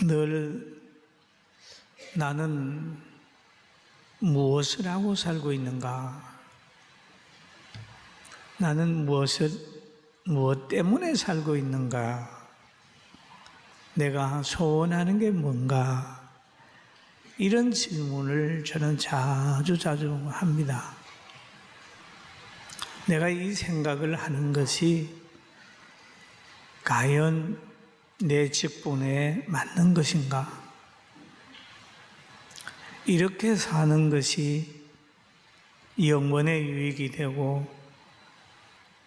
늘 나는 무엇을 하고 살고 있는가? 나는 무엇 때문에 살고 있는가? 내가 소원하는 게 뭔가? 이런 질문을 저는 자주 합니다. 내가 이 생각을 하는 것이 과연 내 직분에 맞는 것인가? 이렇게 사는 것이 영원의 유익이 되고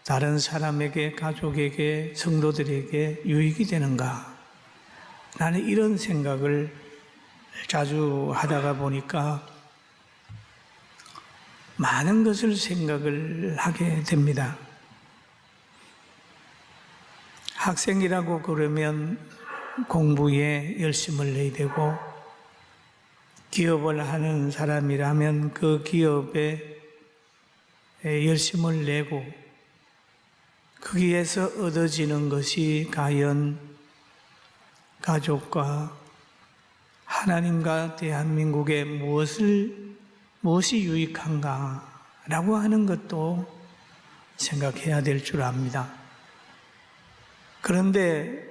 다른 사람에게, 가족에게, 성도들에게 유익이 되는가? 나는 이런 생각을 자주 하다가 보니까 많은 것을 생각을 하게 됩니다. 학생이라고 그러면 공부에 열심을 내야 되고, 기업을 하는 사람이라면 그 기업에 열심을 내고, 거기에서 얻어지는 것이 과연 가족과 하나님과 대한민국에 무엇이 유익한가라고 하는 것도 생각해야 될 줄 압니다. 그런데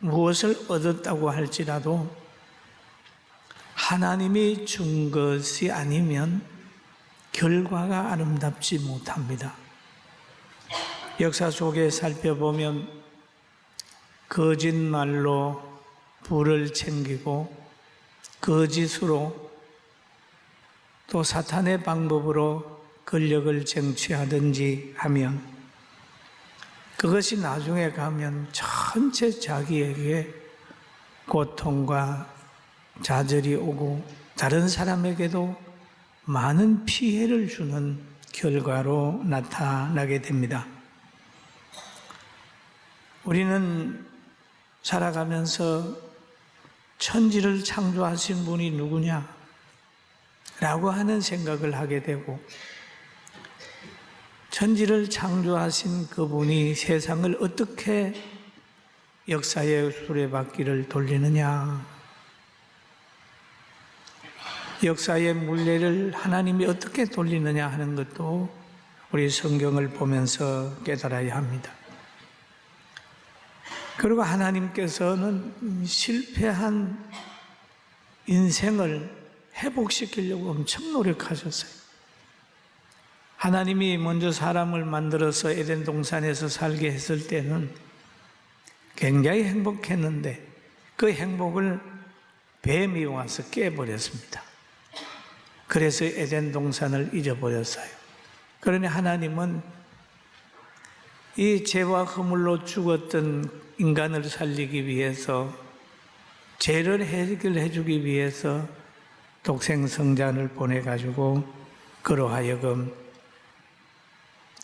무엇을 얻었다고 할지라도 하나님이 준 것이 아니면 결과가 아름답지 못합니다. 역사 속에 살펴보면 거짓말로 부를 챙기고 거짓으로 또 사탄의 방법으로 권력을 쟁취하든지 하면 그것이 나중에 가면 전체 자기에게 고통과 좌절이 오고 다른 사람에게도 많은 피해를 주는 결과로 나타나게 됩니다. 우리는 살아가면서 천지를 창조하신 분이 누구냐? 라고 하는 생각을 하게 되고, 천지를 창조하신 그분이 세상을 어떻게 역사의 수레바퀴를 돌리느냐, 역사의 물레를 하나님이 어떻게 돌리느냐 하는 것도 우리 성경을 보면서 깨달아야 합니다. 그리고 하나님께서는 실패한 인생을 회복시키려고 엄청 노력하셨어요. 하나님이 먼저 사람을 만들어서 에덴 동산에서 살게 했을 때는 굉장히 행복했는데 그 행복을 뱀이 와서 깨버렸습니다. 그래서 에덴 동산을 잊어버렸어요. 그러니 하나님은 이 죄와 허물로 죽었던 인간을 살리기 위해서, 죄를 해결해 주기 위해서 독생성자를 보내가지고 그로 하여금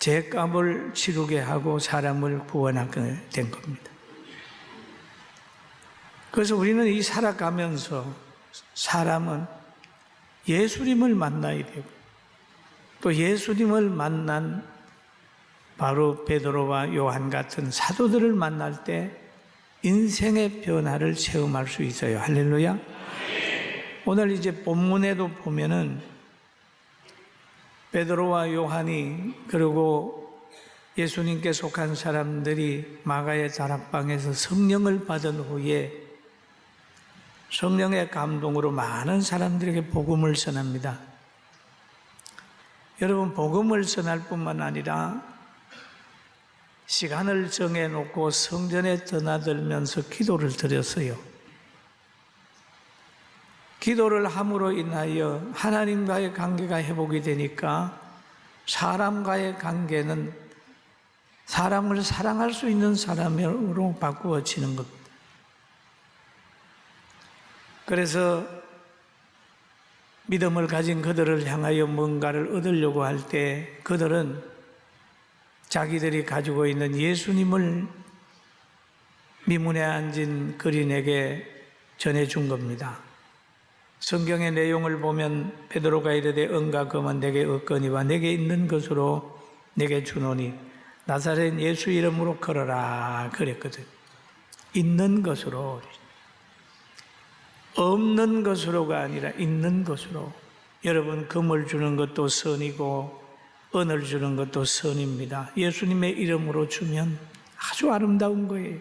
죄값을 치르게 하고 사람을 구원하게 된 겁니다. 그래서 우리는 이 살아가면서 사람은 예수님을 만나야 되고, 또 예수님을 만난 바로 베드로와 요한 같은 사도들을 만날 때 인생의 변화를 체험할 수 있어요. 할렐루야. 오늘 이제 본문에도 보면은 베드로와 요한이 그리고 예수님께 속한 사람들이 마가의 다락방에서 성령을 받은 후에 성령의 감동으로 많은 사람들에게 복음을 전합니다. 여러분, 복음을 전할 뿐만 아니라 시간을 정해놓고 성전에 드나들면서 기도를 드렸어요. 기도를 함으로 인하여 하나님과의 관계가 회복이 되니까 사람과의 관계는 사람을 사랑할 수 있는 사람으로 바꾸어지는 겁니다. 그래서 믿음을 가진 그들을 향하여 뭔가를 얻으려고 할 때 그들은 자기들이 가지고 있는 예수님을 미문에 앉은 그린에게 전해준 겁니다. 성경의 내용을 보면 베드로가 이르되 은과 금은 내게 없거니와 내게 있는 것으로 내게 주노니 나사렛 예수 이름으로 걸어라 그랬거든. 있는 것으로. 없는 것으로가 아니라 있는 것으로. 여러분, 금을 주는 것도 선이고 은을 주는 것도 선입니다. 예수님의 이름으로 주면 아주 아름다운 거예요.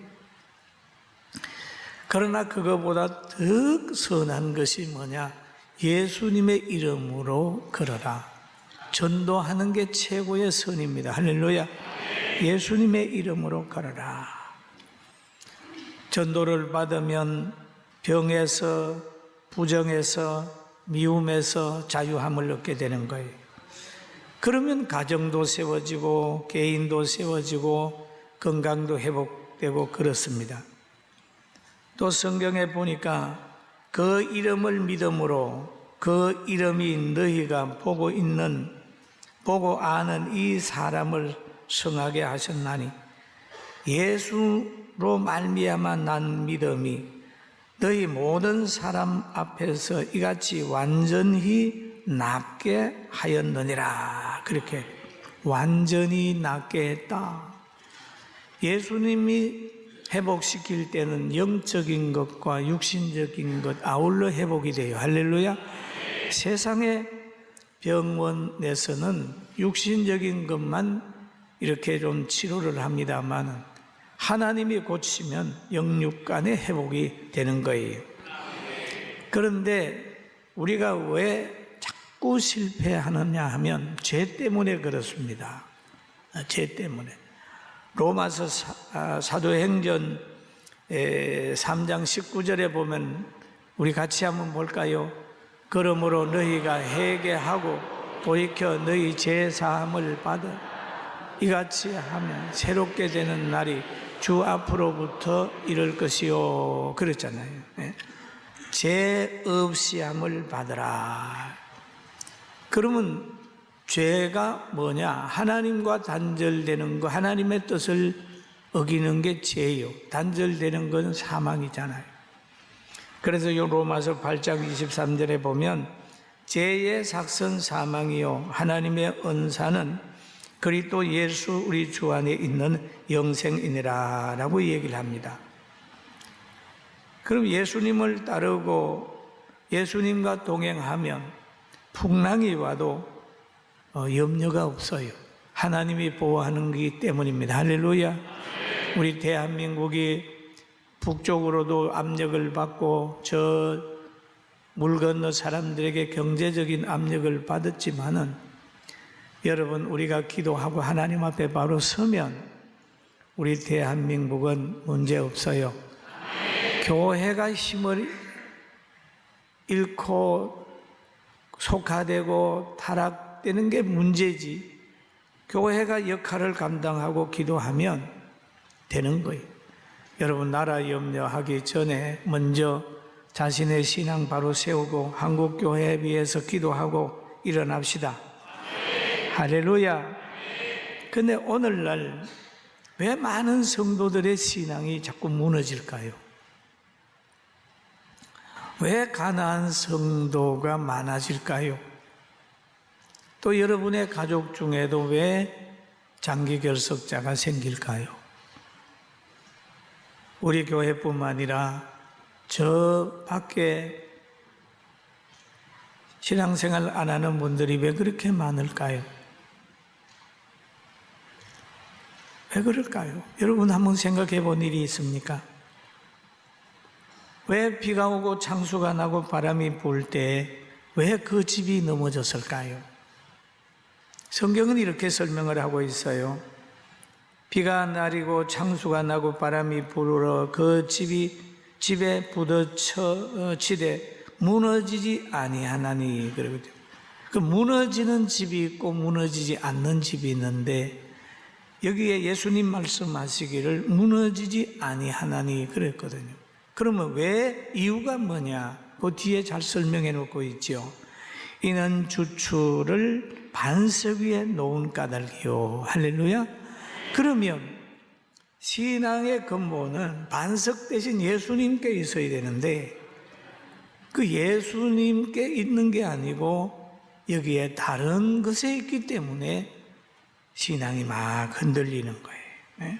그러나 그거보다 더 선한 것이 뭐냐? 예수님의 이름으로 걸어라. 전도하는 게 최고의 선입니다. 할렐루야. 예수님의 이름으로 걸어라. 전도를 받으면 병에서, 부정에서, 미움에서 자유함을 얻게 되는 거예요. 그러면 가정도 세워지고 개인도 세워지고 건강도 회복되고 그렇습니다. 또 성경에 보니까 그 이름을 믿음으로 그 이름이 너희가 보고 아는 이 사람을 성하게 하셨나니 예수로 말미암아 난 믿음이 너희 모든 사람 앞에서 이같이 완전히 낫게 하였느니라. 그렇게 완전히 낫게 했다. 예수님이 회복시킬 때는 영적인 것과 육신적인 것 아울러 회복이 돼요. 할렐루야. 세상의 병원에서는 육신적인 것만 이렇게 좀 치료를 합니다만 하나님이 고치면 영육간의 회복이 되는 거예요. 그런데 우리가 왜 자꾸 실패하느냐 하면 죄 때문에 그렇습니다. 죄 때문에. 로마서 사도행전 3장 19절에 보면 우리 같이 한번 볼까요? 그러므로 너희가 회개하고 돌이켜 너희 죄 사함을 받아 이같이 하면 새롭게 되는 날이 주 앞으로부터 이럴 것이요. 그랬잖아요. 죄 없이 함을 받으라. 그러면 죄가 뭐냐? 하나님과 단절되는 거, 하나님의 뜻을 어기는 게 죄요. 단절되는 건 사망이잖아요. 그래서 이 로마서 8장 23절에 보면 죄의 삭선 사망이요 하나님의 은사는 그리스도 예수 우리 주 안에 있는 영생이니라 라고 얘기를 합니다. 그럼 예수님을 따르고 예수님과 동행하면 풍랑이 와도 염려가 없어요. 하나님이 보호하는 것이기 때문입니다. 할렐루야. 우리 대한민국이 북쪽으로도 압력을 받고 저 물 건너 사람들에게 경제적인 압력을 받았지만은 여러분, 우리가 기도하고 하나님 앞에 바로 서면 우리 대한민국은 문제 없어요. 교회가 힘을 잃고 속화되고 타락되는 게 문제지, 교회가 역할을 감당하고 기도하면 되는 거예요. 여러분, 나라 염려하기 전에 먼저 자신의 신앙 바로 세우고 한국교회에 위해서 기도하고 일어납시다. 할렐루야. 근데 오늘날 왜 많은 성도들의 신앙이 자꾸 무너질까요? 왜 가난한 성도가 많아질까요? 또 여러분의 가족 중에도 왜 장기결석자가 생길까요? 우리 교회뿐만 아니라 저 밖에 신앙생활 안 하는 분들이 왜 그렇게 많을까요? 왜 그럴까요? 여러분 한번 생각해 본 일이 있습니까? 왜 비가 오고 창수가 나고 바람이 불 때 왜 그 집이 넘어졌을까요? 성경은 이렇게 설명을 하고 있어요. 비가 내리고 창수가 나고 바람이 불어 그 집에 부딪히되 무너지지 아니하나니. 그러거든요. 그 무너지는 집이 있고 무너지지 않는 집이 있는데 여기에 예수님 말씀하시기를 무너지지 아니하나니 그랬거든요. 그러면 왜, 이유가 뭐냐? 그 뒤에 잘 설명해 놓고 있죠. 이는 주추를 반석 위에 놓은 까닭이요. 할렐루야. 그러면 신앙의 근본은 반석 대신 예수님께 있어야 되는데 그 예수님께 있는 게 아니고 여기에 다른 것에 있기 때문에 신앙이 막 흔들리는 거예요.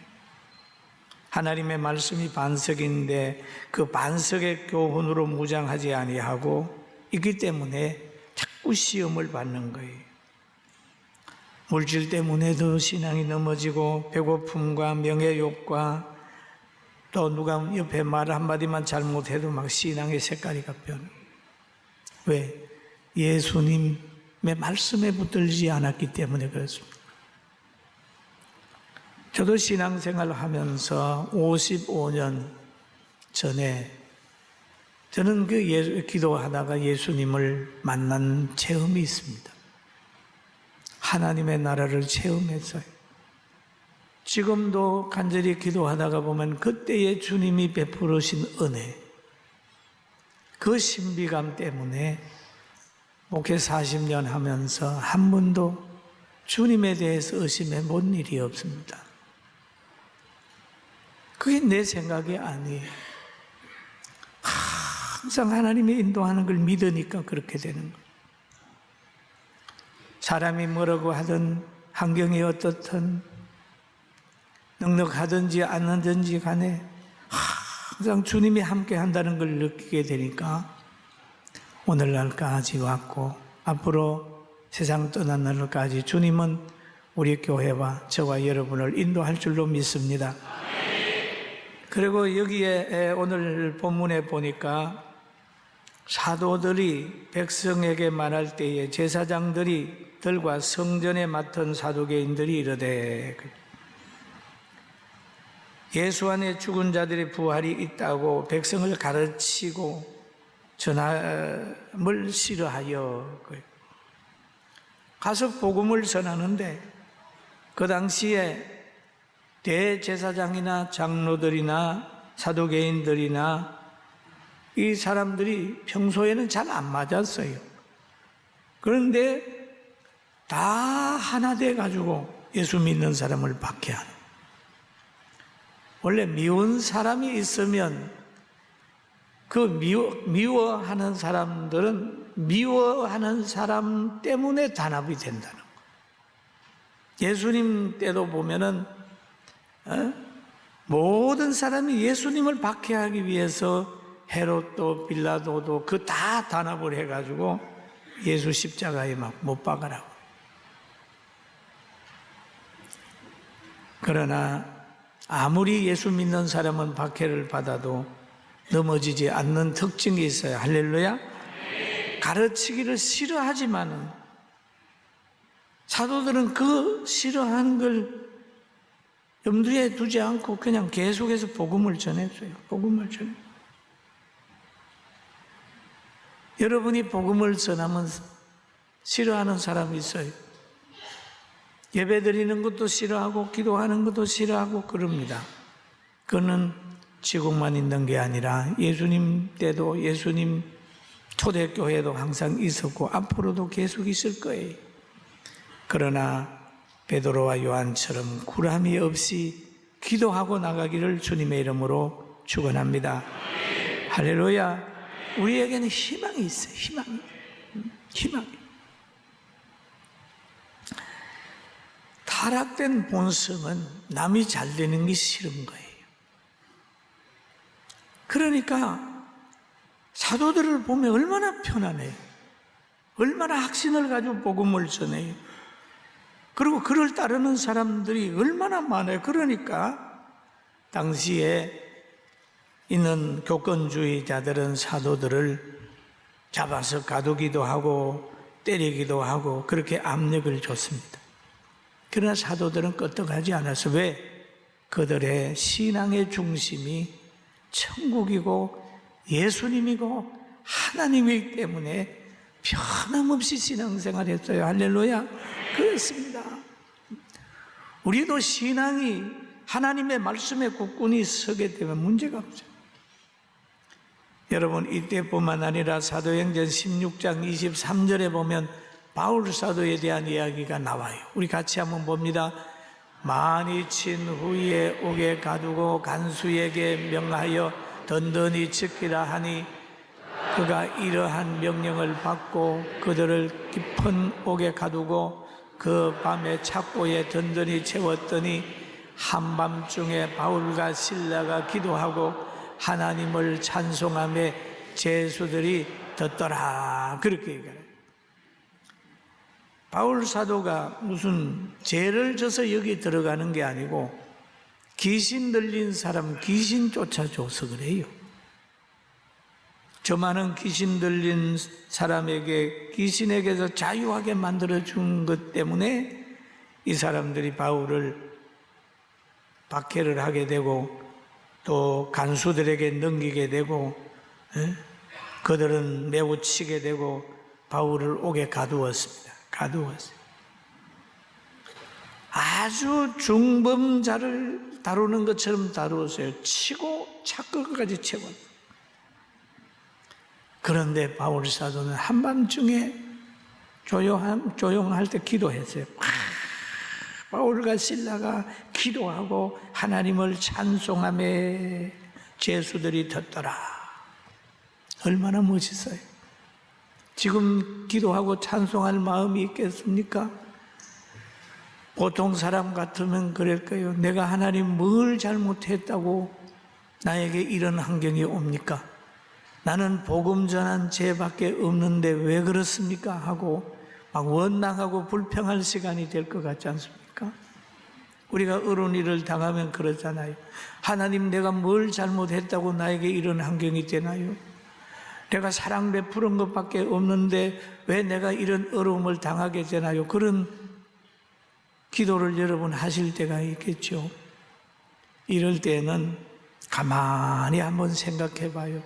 하나님의 말씀이 반석인데 그 반석의 교훈으로 무장하지 아니하고 있기 때문에 자꾸 시험을 받는 거예요. 물질 때문에도 신앙이 넘어지고 배고픔과 명예욕과 또 누가 옆에 말 한마디만 잘못해도 막 신앙의 색깔이가 변해요. 왜? 예수님의 말씀에 붙들지 않았기 때문에 그렇습니다. 저도 신앙생활을 하면서 55년 전에 저는 기도하다가 예수님을 만난 체험이 있습니다. 하나님의 나라를 체험했어요. 지금도 간절히 기도하다가 보면 그때의 주님이 베푸르신 은혜, 그 신비감 때문에 목회 40년 하면서 한 번도 주님에 대해서 의심해 본 일이 없습니다. 그게 내 생각이 아니에요. 항상 하나님이 인도하는 걸 믿으니까 그렇게 되는 거예요. 사람이 뭐라고 하든 환경이 어떻든 넉넉하든지 안 하든지 간에 항상 주님이 함께 한다는 걸 느끼게 되니까 오늘날까지 왔고 앞으로 세상 떠난 날까지 주님은 우리 교회와 저와 여러분을 인도할 줄로 믿습니다. 그리고 여기에 오늘 본문에 보니까 사도들이 백성에게 말할 때에 제사장들이 들과 성전에 맡은 사두개인들이 이르되 예수 안에 죽은 자들의 부활이 있다고 백성을 가르치고 전함을 싫어하여 가서 복음을 전하는데 그 당시에 대제사장이나 장로들이나 사두개인들이나 이 사람들이 평소에는 잘 안 맞았어요. 그런데 다 하나 돼가지고 예수 믿는 사람을 박해하는. 원래 미운 사람이 있으면 그 미워하는 사람들은 미워하는 사람 때문에 단합이 된다는 거예요. 예수님 때도 보면은 모든 사람이 예수님을 박해하기 위해서 헤롯도 빌라도도 그 다 단합을 해가지고 예수 십자가에 막 못 박으라고. 그러나 아무리 예수 믿는 사람은 박해를 받아도 넘어지지 않는 특징이 있어요. 할렐루야. 가르치기를 싫어하지만은 사도들은 그 싫어하는 걸 염두에 두지 않고 그냥 계속해서 복음을 전했어요. 복음을 전했어요. 여러분이 복음을 전하면 싫어하는 사람이 있어요. 예배 드리는 것도 싫어하고 기도하는 것도 싫어하고 그럽니다. 그거는 지국만 있는 게 아니라 예수님 때도 예수님 초대교회도 항상 있었고 앞으로도 계속 있을 거예요. 그러나 베드로와 요한처럼 구람이 없이 기도하고 나가기를 주님의 이름으로 축원합니다. 할렐루야. 우리에게는 희망이 있어요. 희망이. 타락된 본성은 남이 잘 되는 게 싫은 거예요. 그러니까 사도들을 보면 얼마나 편안해요. 얼마나 확신을 가지고 복음을 전해요. 그리고 그를 따르는 사람들이 얼마나 많아요. 그러니까 당시에 있는 교권주의자들은 사도들을 잡아서 가두기도 하고 때리기도 하고 그렇게 압력을 줬습니다. 그러나 사도들은 끄떡하지 않아서 왜? 그들의 신앙의 중심이 천국이고 예수님이고 하나님이기 때문에 변함없이 신앙생활했어요. 할렐루야. 그렇습니다. 우리도 신앙이 하나님의 말씀에 굳건히 서게 되면 문제가 없죠. 여러분 이때뿐만 아니라 사도행전 16장 23절에 보면 바울 사도에 대한 이야기가 나와요. 우리 같이 한번 봅니다. 많이 친 후에 옥에 가두고 간수에게 명하여 든든히 지키라 하니 그가 이러한 명령을 받고 그들을 깊은 옥에 가두고 그 밤에 착고에 든든히 채웠더니 한밤중에 바울과 실라가 기도하고 하나님을 찬송하며 제수들이 듣더라. 그렇게 얘기해요. 바울 사도가 무슨 죄를 져서 여기 들어가는 게 아니고 귀신 들린 사람 귀신 쫓아줘서 그래요. 저 많은 귀신 들린 사람에게 귀신에게서 자유하게 만들어준 것 때문에 이 사람들이 바울을 박해를 하게 되고 또 간수들에게 넘기게 되고 그들은 매우 치게 되고 바울을 옥에 가두었습니다. 아주 중범자를 다루는 것처럼 다루었어요. 치고 차끌까지 채워. 그런데 바울 사도는 한밤중에 조용할 때 기도했어요. 바울과 실라가 기도하고 하나님을 찬송하며 제수들이 듣더라. 얼마나 멋있어요. 지금 기도하고 찬송할 마음이 있겠습니까? 보통 사람 같으면 그럴 거예요. 내가 하나님 뭘 잘못했다고 나에게 이런 환경이 옵니까? 나는 복음 전한 죄밖에 없는데 왜 그렇습니까? 하고 막 원망하고 불평할 시간이 될 것 같지 않습니까? 우리가 어른이를 당하면 그러잖아요. 하나님, 내가 뭘 잘못했다고 나에게 이런 환경이 되나요? 내가 사랑 베푸는 것밖에 없는데 왜 내가 이런 어려움을 당하게 되나요? 그런 기도를 여러분 하실 때가 있겠죠. 이럴 때는 가만히 한번 생각해 봐요.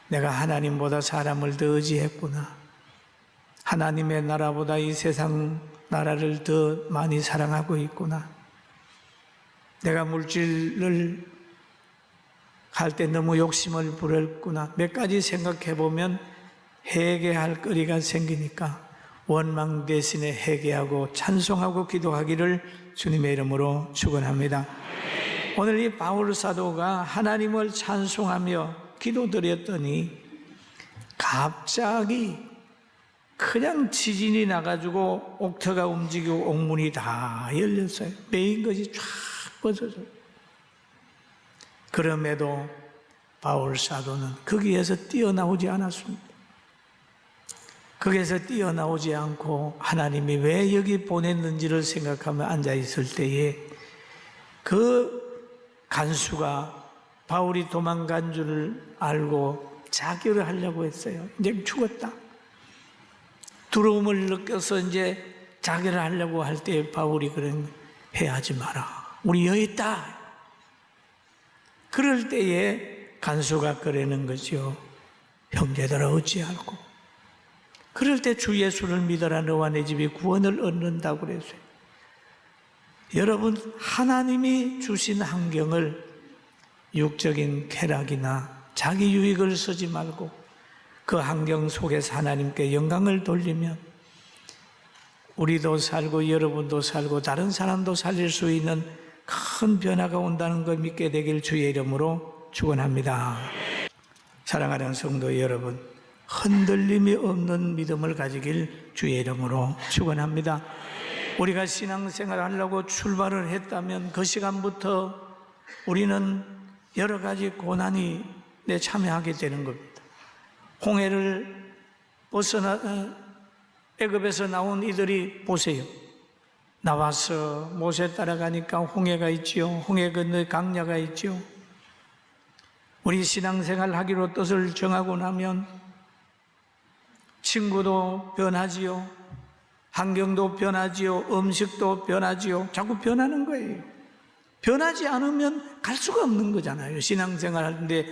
내가 하나님보다 사람을 더 의지했구나. 하나님의 나라보다 이 세상 나라를 더 많이 사랑하고 있구나. 내가 물질을 할 때 너무 욕심을 부렸구나. 몇 가지 생각해 보면 회개할 거리가 생기니까 원망 대신에 회개하고 찬송하고 기도하기를 주님의 이름으로 축원합니다. 오늘 이 바울 사도가 하나님을 찬송하며 기도드렸더니 갑자기 그냥 지진이 나가지고 옥터가 움직이고 옥문이 다 열렸어요. 메인 것이 쫙 벗어져요. 그럼에도 바울 사도는 거기에서 뛰어나오지 않았습니다. 거기에서 뛰어나오지 않고 하나님이 왜 여기 보냈는지를 생각하며 앉아있을 때에 그 간수가 바울이 도망간 줄을 알고 자결을 하려고 했어요. 이제 죽었다. 두려움을 느껴서 이제 자결을 하려고 할 때 바울이 그런 해하지 마라. 우리 여기 있다. 그럴 때에 간수가 그러는 거죠. 형제들아 어찌할꼬. 그럴 때 주 예수를 믿어라. 너와 내 집이 구원을 얻는다고 그랬어요. 여러분, 하나님이 주신 환경을 육적인 쾌락이나 자기 유익을 쓰지 말고 그 환경 속에서 하나님께 영광을 돌리면 우리도 살고 여러분도 살고 다른 사람도 살릴 수 있는 큰 변화가 온다는 걸 믿게 되길 주의 이름으로 축원합니다. 사랑하는 성도 여러분, 흔들림이 없는 믿음을 가지길 주의 이름으로 축원합니다. 우리가 신앙생활을 하려고 출발을 했다면 그 시간부터 우리는 여러 가지 고난이 참여하게 되는 겁니다. 홍해를 애굽에서 나온 이들이 보세요. 나와서 모세 따라가니까 홍해가 있지요. 홍해 건너에 강야가 있지요. 우리 신앙생활 하기로 뜻을 정하고 나면 친구도 변하지요. 환경도 변하지요. 음식도 변하지요. 자꾸 변하는 거예요. 변하지 않으면 갈 수가 없는 거잖아요. 신앙생활 하는데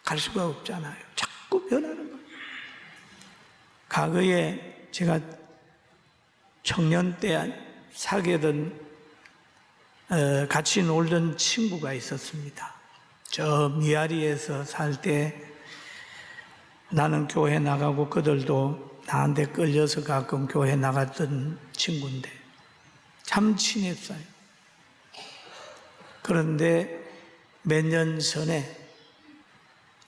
갈 수가 없잖아요. 자꾸 변하는 거예요. 과거에 제가 청년 때 사귀던 같이 놀던 친구가 있었습니다. 저 미아리에서 살 때 나는 교회 나가고 그들도 나한테 끌려서 가끔 교회 나갔던 친구인데 참 친했어요. 그런데 몇 년 전에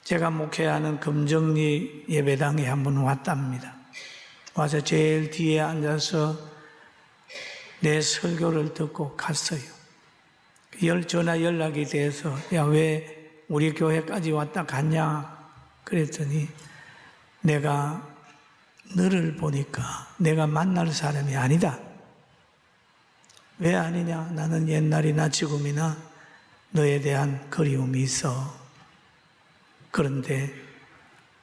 제가 목회하는 금정리 예배당에 한번 왔답니다. 와서 제일 뒤에 앉아서 내 설교를 듣고 갔어요. 전화 연락이 돼서 야, 왜 우리 교회까지 왔다 갔냐 그랬더니 내가 너를 보니까 내가 만날 사람이 아니다. 왜 아니냐? 나는 옛날이나 지금이나 너에 대한 그리움이 있어. 그런데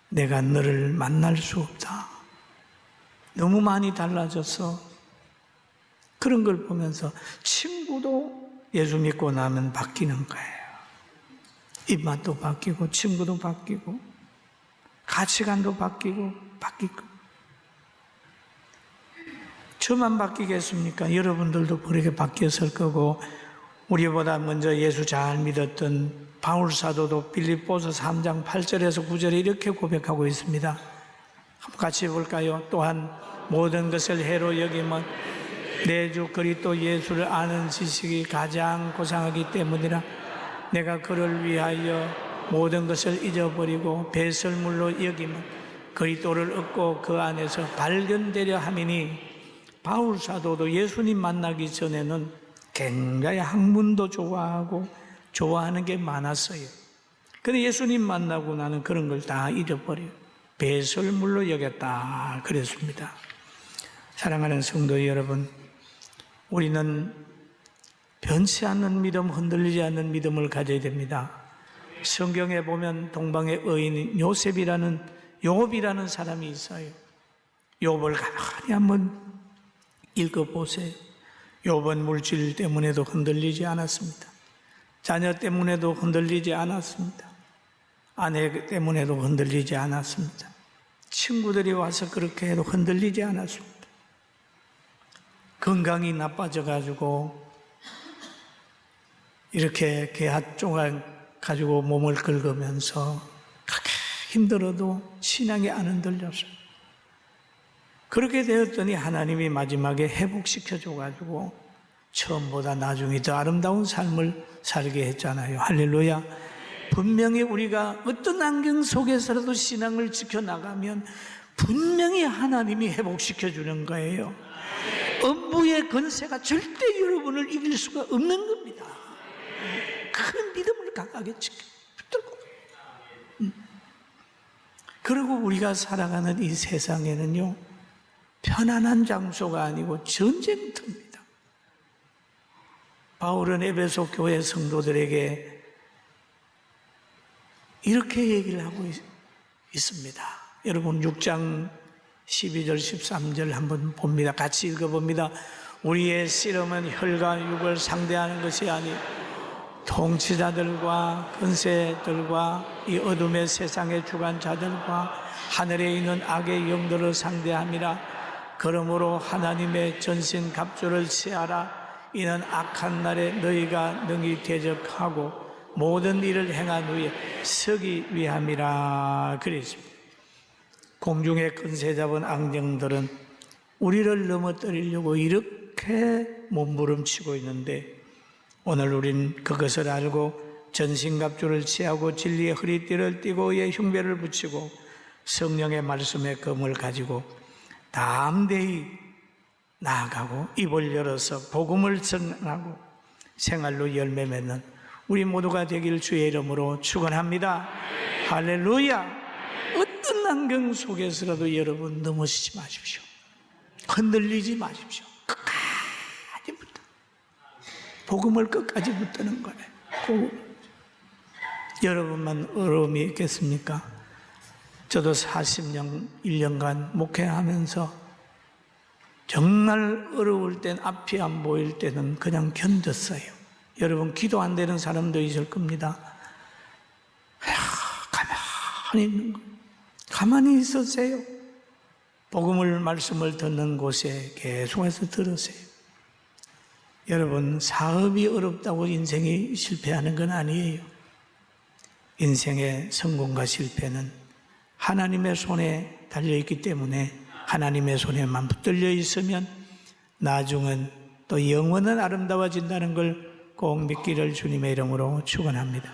내가 너를 만날 수 없다. 너무 많이 달라졌어. 그런 걸 보면서 친구도 예수 믿고 나면 바뀌는 거예요. 입맛도 바뀌고 친구도 바뀌고 가치관도 바뀌고. 저만 바뀌겠습니까? 여러분들도 그렇게 바뀌었을 거고 우리보다 먼저 예수 잘 믿었던 바울 사도도 빌립보서 3장 8절에서 9절에 이렇게 고백하고 있습니다. 한번 같이 볼까요? 또한 모든 것을 해로 여기면 내 주 그리스도 예수를 아는 지식이 가장 고상하기 때문이라. 내가 그를 위하여 모든 것을 잊어버리고 배설물로 여기면 그리스도를 얻고 그 안에서 발견되려 함이니. 바울 사도도 예수님 만나기 전에는 굉장히 학문도 좋아하고 좋아하는 게 많았어요. 근데 예수님 만나고 나는 그런 걸 다 잊어버려요. 배설물로 여겼다 그랬습니다. 사랑하는 성도 여러분, 우리는 변치 않는 믿음, 흔들리지 않는 믿음을 가져야 됩니다. 성경에 보면 동방의 의인 욥이라는 사람이 있어요. 욥을 가만히 한번 읽어보세요. 욥은 물질 때문에도 흔들리지 않았습니다. 자녀 때문에도 흔들리지 않았습니다. 아내 때문에도 흔들리지 않았습니다. 친구들이 와서 그렇게 해도 흔들리지 않았습니다. 건강이 나빠져가지고 이렇게 개핫 조각 가지고 몸을 긁으면서 그렇게 힘들어도 신앙이 안 흔들렸어요. 그렇게 되었더니 하나님이 마지막에 회복시켜줘가지고 처음보다 나중에 더 아름다운 삶을 살게 했잖아요. 할렐루야. 분명히 우리가 어떤 환경 속에서라도 신앙을 지켜나가면 분명히 하나님이 회복시켜주는 거예요. 음부의 권세가 절대 여러분을 이길 수가 없는 겁니다. 큰 믿음을 강하게 붙들고. 그리고 우리가 살아가는 이 세상에는요, 편안한 장소가 아니고 전쟁터입니다. 바울은 에베소 교회 성도들에게 이렇게 얘기를 하고 있습니다. 여러분 6장 12절 13절 한번 봅니다. 같이 읽어봅니다. 우리의 씨름은 혈과 육을 상대하는 것이 아니 통치자들과 권세들과 이 어둠의 세상의 주관자들과 하늘에 있는 악의 영들을 상대함이라. 그러므로 하나님의 전신갑주를 취하라. 이는 악한 날에 너희가 능히 대적하고 모든 일을 행한 후에 서기 위함이라 그랬습니다. 공중의 권세 잡은 악령들은 우리를 넘어뜨리려고 이렇게 몸부림치고 있는데 오늘 우린 그것을 알고 전신갑주를 취하고 진리의 허리띠를 띠고 의 흉배를 붙이고 성령의 말씀의 검을 가지고 담대히 나아가고 입을 열어서 복음을 전하고 생활로 열매 맺는 우리 모두가 되길 주의 이름으로 축원합니다. 할렐루야. 어떤 환경 속에서라도 여러분 넘어지지 마십시오. 흔들리지 마십시오. 끝까지 붙어. 복음을 끝까지 붙드는 거네. 복음. 여러분만 어려움이 있겠습니까? 저도 1년간 목회하면서 정말 어려울 땐 앞이 안 보일 때는 그냥 견뎠어요. 여러분 기도 안 되는 사람도 있을 겁니다. 가만히 있는 거. 가만히 있으세요. 복음을 말씀을 듣는 곳에 계속해서 들으세요. 여러분 사업이 어렵다고 인생이 실패하는 건 아니에요. 인생의 성공과 실패는 하나님의 손에 달려있기 때문에 하나님의 손에만 붙들려 있으면 나중은 또 영원은 아름다워진다는 걸 꼭 믿기를 주님의 이름으로 축원합니다.